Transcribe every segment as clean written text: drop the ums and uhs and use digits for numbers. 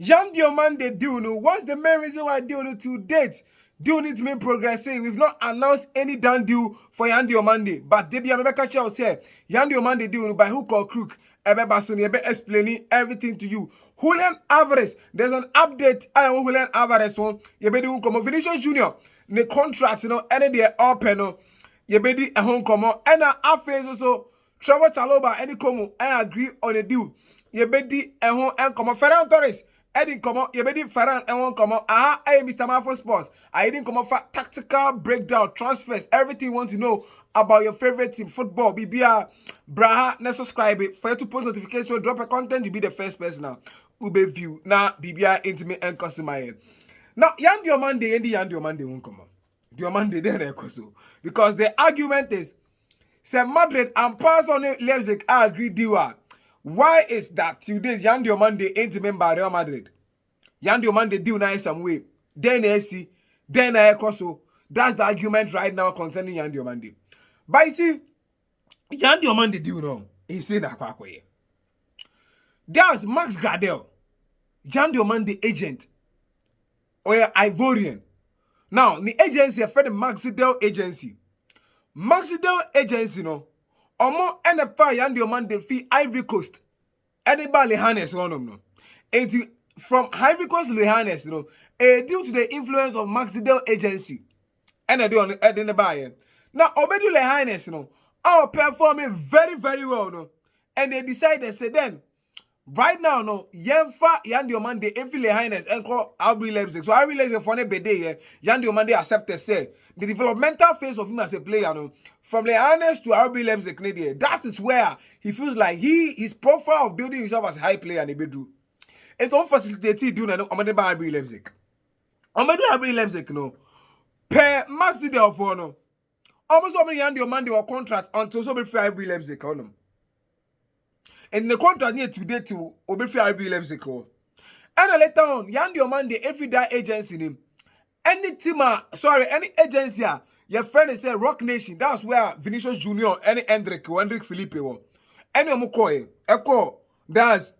Diomande deal no. What's the main reason why deal no to date? Deal needs to make progress. We've not announced any done deal for Diomande, but Debbie Amebeka Chel say Diomande deal no by hook or crook. Ebe Basuni ebe explaining everything to you. Julián Álvarez, there's an update. I am Julián Álvarez one. You be doing come Vinicius Junior. The contract, any day open no. You be di home come and a phase also. Trevor Chalobah any come I agree on a deal. You be di home and come Ferran Torres. I didn't come out. You better Ferran and won't come out. Hey, Mr. Marfo Sports. I didn't come out for tactical breakdown, transfers, everything you want to know about your favorite team, football. BBR, Braha, now subscribe it. For you to post notification, drop a content, you be the first person now. Will be view. Now, BBR, intimate and customer. Now, Diomande and Diomande won't come out. Diomande then because the argument is, say Madrid and pass on Leipzig, I agree, Diwa. Why is that today Diomande ain't member Real Madrid? Diomande do nice some way. Then I see, then I so. That's the argument right now concerning Diomande. But you see, Diomande do know. He's saying that way. There's Max Gradel, Diomande agent, or Ivorian. Now, the agency for the Maxidel agency. Maxidel agency, no. Omo NFA Diomande fee Ivory Coast. Anybody harness one of them. And from Ivory Coast to harness, due to the influence of Maxidel agency. And I do on the buyer. Now, Obedu Le Highness, are performing very, very well, no. And they decided, say then, right now, no, Yenfa Diomande Enfi Le Highness and call Albi Leipzig. So I realize for a bede, Diomande accepted, say, the developmental phase of him as a player, no, from Le Highness to RB Leipzig, that is where he feels like his profile of building himself as a high player in the bedroom. It don't facilitate doing no Amade by RB Leipzig. Amade RB Leipzig, no, per Maxi Delfo, no. Almost so many Diomande or contract until so be free RB Leipzig, no. And the contract need to date to Obefi RB Leipzig. And later on, Diomande every day agency name. Any team, any agency, your friend is say Rock Nation. That's where Vinicius Junior, any Hendrik Felipe, any Omukoye, Echo, that's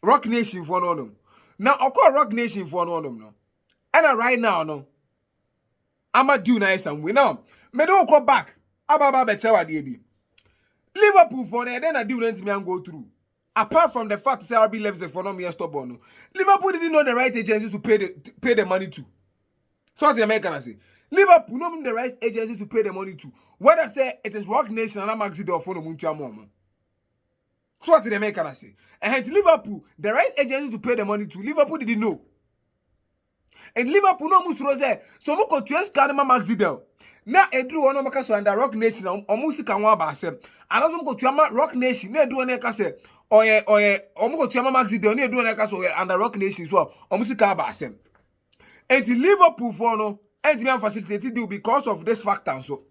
Rock Nation for one of them. Now, I call Rock Nation for one of them. No, and right now, no, I'm a do nice and we now. Me don't go back. Ababa bechawa DB. Liverpool for then I do let me and go through. Apart from the fact that RB Leipzig for no me stubborn, Liverpool didn't know the right agency to pay the money to. So what the American say? Liverpool know the right agency to pay the money to. Whether say it is Rock Nation and I'm actually the phone of mom. So what the American say? And hence Liverpool, the right agency to pay the money to, Liverpool didn't know. And Liverpool no much rose. So mo ko twes kan ma Maxidel. Na edru ono maka so under Rock Nation omo sika nwa ba asem. Anazo mo ko twama Rock Nation na edru ono ka se oye omo ko twama Maxidel na edru ono ka so under Rock Nation so omo sika ba asem. And Liverpool for no and me facilitated deal because of this factor so.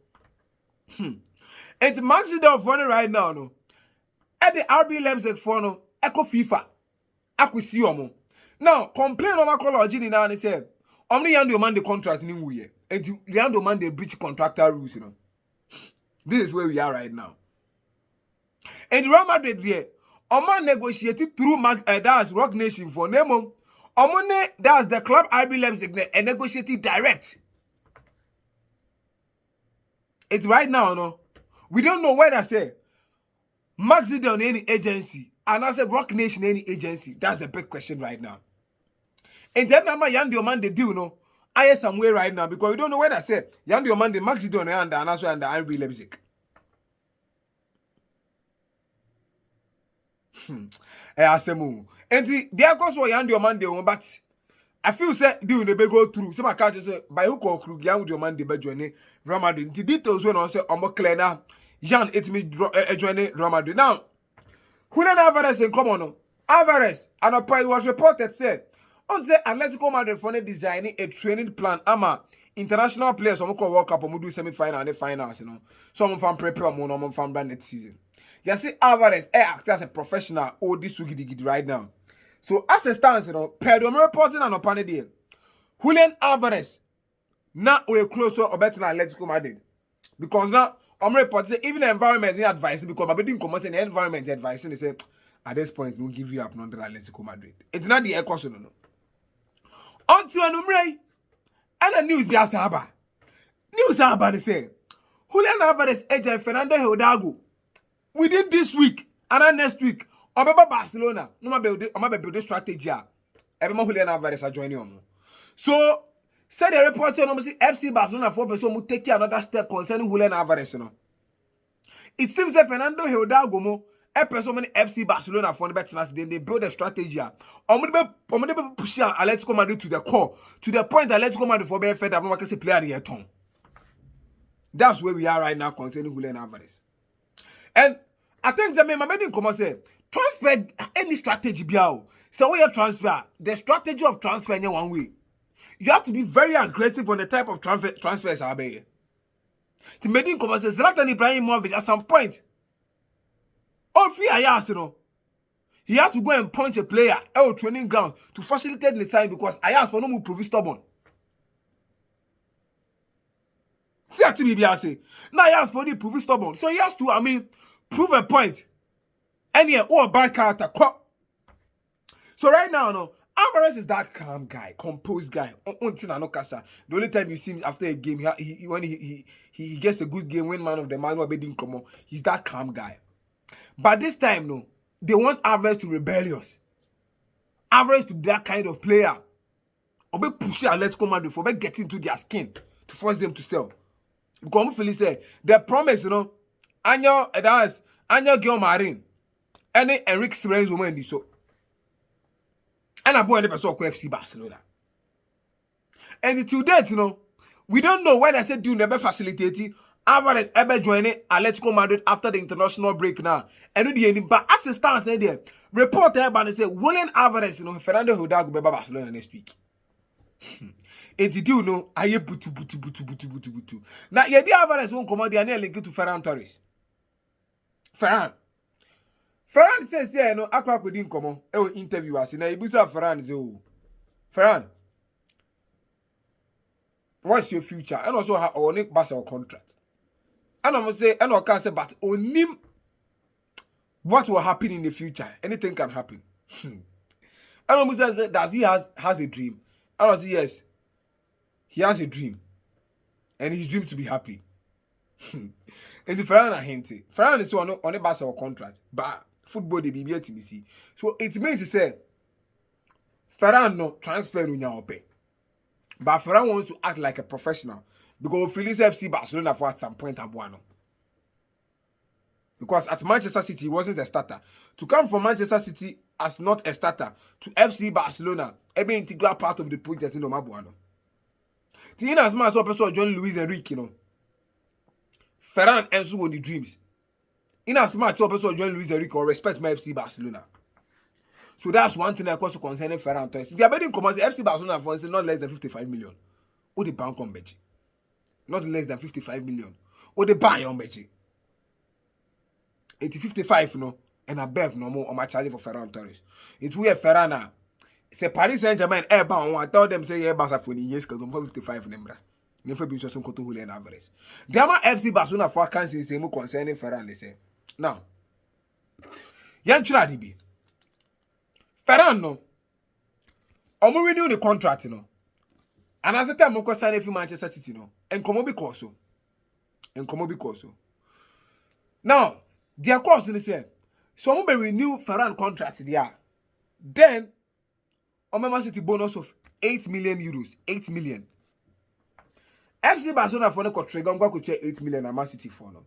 And Maxidel for right now no. At the RB Leipzig for no echo FIFA. Akusi omo. Now, complain on my college in now and say, only Diomande contract in Wuye. And Diomande breach contractor rules, This is where we are right now. And Real Madrid there, Oman negotiated through that's Rock Nation for Nemo. Omone that's the club RB Leipzig and negotiated direct. It's right now, no. We don't know where I say Maxidel on any agency and I said Rock Nation any agency. That's the big question right now. And then Diomande deal no. I am somewhere right now because we don't know where I said Diomande Maxidel and also under RB Leipzig. And there goes what Diomande but I feel say deal the go through. So my catch say by hook or crook Diomande be joining Real Madrid. The details when I say clear now. Jan it me joining Real Madrid. Now Julián Álvarez in common no. Álvarez and a point was reported said on the Atletico Madrid for designing a training plan. Ama international players some go World Cup do semi-final and finals, Some from prepare more from brand next season. You see Álvarez acts as a professional or this gidi right now. So as a stance, per the reporting and upon day. Julián Álvarez now we're close to or better than Atletico Madrid. Because now I'm reporting even the environment advice because I didn't come out in the environment advice and they say at this point, we'll give you up under Atletico Madrid. It's not the echo, no. Until Anumre, and the news be as haba. News haba, they say, Julián Álvarez agent Fernando Hidalgo within this week and then next week, Obaba Barcelona, no ma build a strategy. Everyone Julián Álvarez are joining on. So, said the reporter, FC Barcelona 4% will take another step concerning Julián Álvarez. It seems that Fernando Hidalgo a person many FC Barcelona for the better then they build a strategy. Omudebe push Atletico Madrid to the core, to the point that Atletico Madrid for being fed up, no can say player the ton. That's where we are right now concerning Julián Álvarez. And I think that my main comment say transfer any strategy biao. So when you transfer, the strategy of transfer in one way. You have to be very aggressive on the type of transfers are there. The main comment says Zlatan Ibrahimovic at some point. All free Ayas, you know. He had to go and punch a player at training ground to facilitate the sign because Ayas for no move prove stubborn. See what I say. Now Ayas for no prove stubborn. So he has to, prove a point. And yeah, a bad character. So right now, no, Álvarez is that calm guy, composed guy. The only time you see him after a game, when he gets a good game, win man of the man, he's that calm guy. But this time, no, they want Álvarez to rebellious. Álvarez to be that kind of player. Or be push Atletico Madrid for get into their skin to force them to sell. Because I'm feeling say the promise, you know, Anyo Guilmarin, and Enrique Cerezo Mendy so. And I bought person FC Barcelona. And to date, you know, we don't know when I said do never facilitate Álvarez ever joining Atletico Madrid after the international break now. And the but as it stands there, report everybody say Julián Álvarez, you know, Fernando Hidalgo be Barcelona next week. And did you know I butu. Now yeah, the Álvarez won't come out there and link to Ferran Torres. Ferran says yeah, no, Aqua couldn't come on. Interview us. Now you Ferran is Ferran. What's your future? And also how on Nick Bass our contract. And I'm say, and I can't say, but on him, what will happen in the future? Anything can happen. And I'm say, does he has a dream? And I say, yes, he has a dream, and his dream to be happy. And the Ferran are hinting. Ferran is on a Bass our contract, but football they be here to see. So it means to say, Ferran no transfer no pay, but Ferran wants to act like a professional. Because Phillies FC Barcelona for at some point Abuano. Because at Manchester City he wasn't a starter. To come from Manchester City as not a starter to FC Barcelona, every integral part of the project in Abuano. In as much as person John Luis Enrique, you know. Ferran and so on the dreams. In as much as person John Luis Enrique or respect my FC Barcelona. So that's one thing I also concerning Ferran. The betting commands FC Barcelona for instance not less than 55 million. Or the bank on Beji. Not less than 55 million. Or they buy on Beji. 55, no, and above no more on my charge for Ferran Torres. It's where Ferran now. Say Paris Saint-Germain airbound. I told them say airbound for years because I'm 55 number. Never been just on to Julián Álvarez. Dama FC Barcelona for cancer say more concerning Ferran. They say now. Yan Chiradibi. Ferran no. I'm renew the contract, you know. And as the time I'm signing for Manchester City, no, and come on because so. Now, their course they say, so I'm going to renew Ferran contract there. Then, on Man City bonus of 8 million euros, 8 million. FC Barcelona for no contract, I'm going to check 8 million and Man City for no.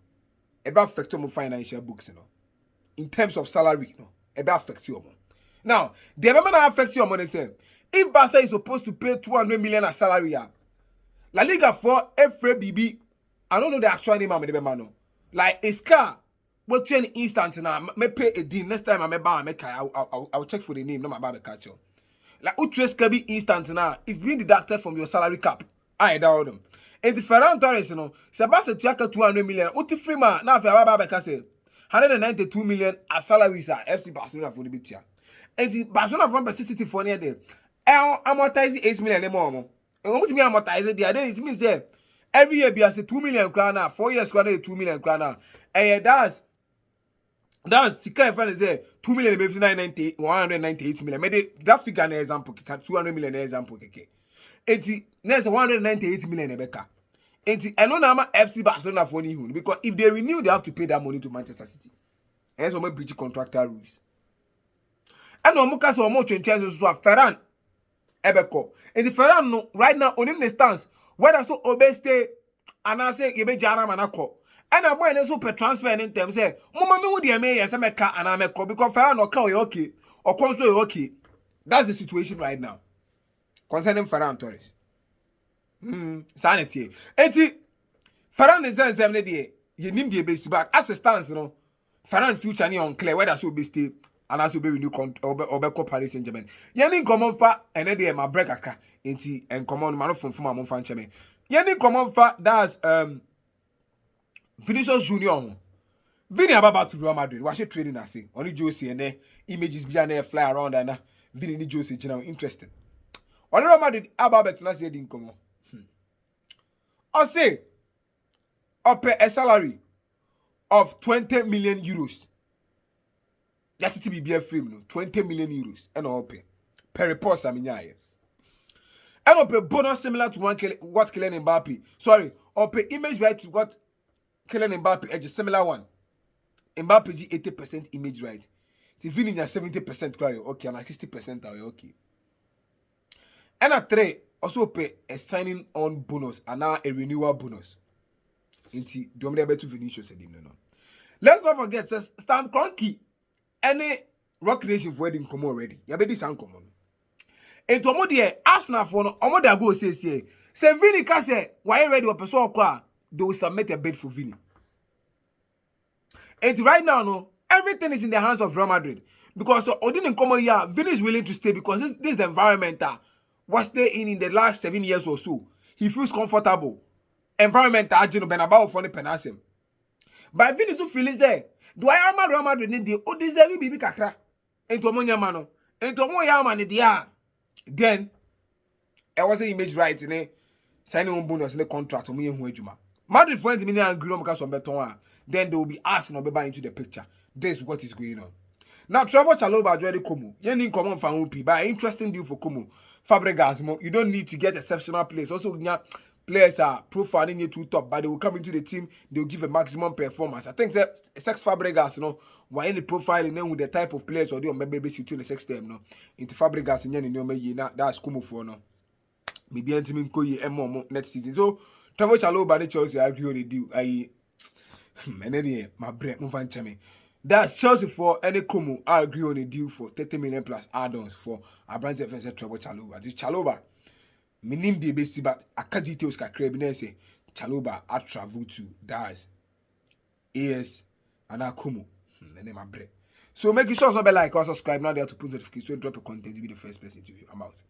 About affect your financial books, you know. In terms of salary, no, about affect your money. Now, the amount that affects your money, say, if Barca is supposed to pay 200 million as salary, La Liga for every BB, I don't know the actual name of the man. Like a car, what change instant now? Me pay a deal next time I may buy I'll check for the name, not my barber catcher. Like Utres can be instant now. It's being deducted from your salary cap. I doubt them. And the Ferran Torres, you know, Sebastian Chaka 200 million. Uti Freeman now if I barber catcher 192 million as salaries are FC Barcelona for the big year. And the Barcelona from City for near there. Amortize 8 million more. And what me amortize the other it means that every year be as a 2 million crown now, 4 years crown 2 million crown now. And that's That's sika friend is there 2 million be 198 million. Made that figure an example 200 million example keke. Enti next 198 million ebeka. Enti eno na ama FC Barcelona for ni hu because if they renew they have to pay that money to Manchester City. Hence we breach contractual rules. And omo ka so omo twenty so Ferran ebeko. Enti Ferran no right now on him the stance whether so obeste and I say you be jara manako. And I'm going to per transfer in them say, Mama, me would me yes, I'm a car and I'm a call because Ferran or cow okay or console okay. That's the situation right now. Concerning Ferran Torres. Sanity. Eti Ferran is saying 7 day. You need the base back as a stance, you know. Ferran future ni unclear whether so be stay and as be renew or Paris Saint-Germain. Yeni common fa and then my break aka. Eti and common man from my fan chame. Yeni common fa that's Vinicius Julián. Vini about to Real Madrid. What she trading I say? Only Josie and there images behind fly around and Vini ni Josie interesting. Only Real Madrid about to say didn't come on. I say up a salary of 20 million euros. That's it to be a frame no 20 million euros and all pay. Per report I mean yeah. And up a bonus similar to what Kylian Mbappe. Sorry, up a image right to what Kylian Mbappe is a similar one. Mbappe G 80% image right. Vini 70% cry okay and 60% are okay. And a 3 also pay a signing on bonus and now a renewal bonus. Inti Diomande to Vinicius said no. Let's not forget says Stan Kroenke any Rock Nation for wedding come already. Ya be this uncommon. And to omo de Arsenal for no omo da go say Vini ka say why ready or person kwa they will submit a bid for Vini. And right now, no, everything is in the hands of Real Madrid. Because Odin in common year, Vini is willing to stay because this is the environment that was stay in the last 7 years or so. He feels comfortable. Environment that Gino Benabao for the penasem. But Vini to feel is there. Do I am Real Madrid need the deserve bibi kakra? Into Monya mano. Into Moya man the then I was an image right in a signing on bonus in the contract to me and Huejuma. Madrid friends me and agree because of beton. Then they will be asked not into the picture. This is what is going on. Now, Trouble Chaloba already Como. You need common for Upi, but interesting deal for Como. Fabregas, you don't need to get exceptional players. Also, players are profiling you too top, but they will come into the team, they'll give a maximum performance. I think that Sex Fabregas, why any profiling them with the type of players or they maybe basic to the sex term, into Fabregas and Yan, that's Como for no. Maybe Antimin Koye and next season. So, Trouble Chaloba, the Chelsea, I agree on the deal. My bread move on chame. That's Chelsea for any Como. I agree on a deal for 30 million plus add-ons for a branch defensive Trouble Chaloba. This Chaloba, my name the base, but I can't details can create say Chaloba I travel to that's AS and I Como. The name my bread. So make sure to like or subscribe now there to put notifications so drop a content to be the first person to view. I'm out.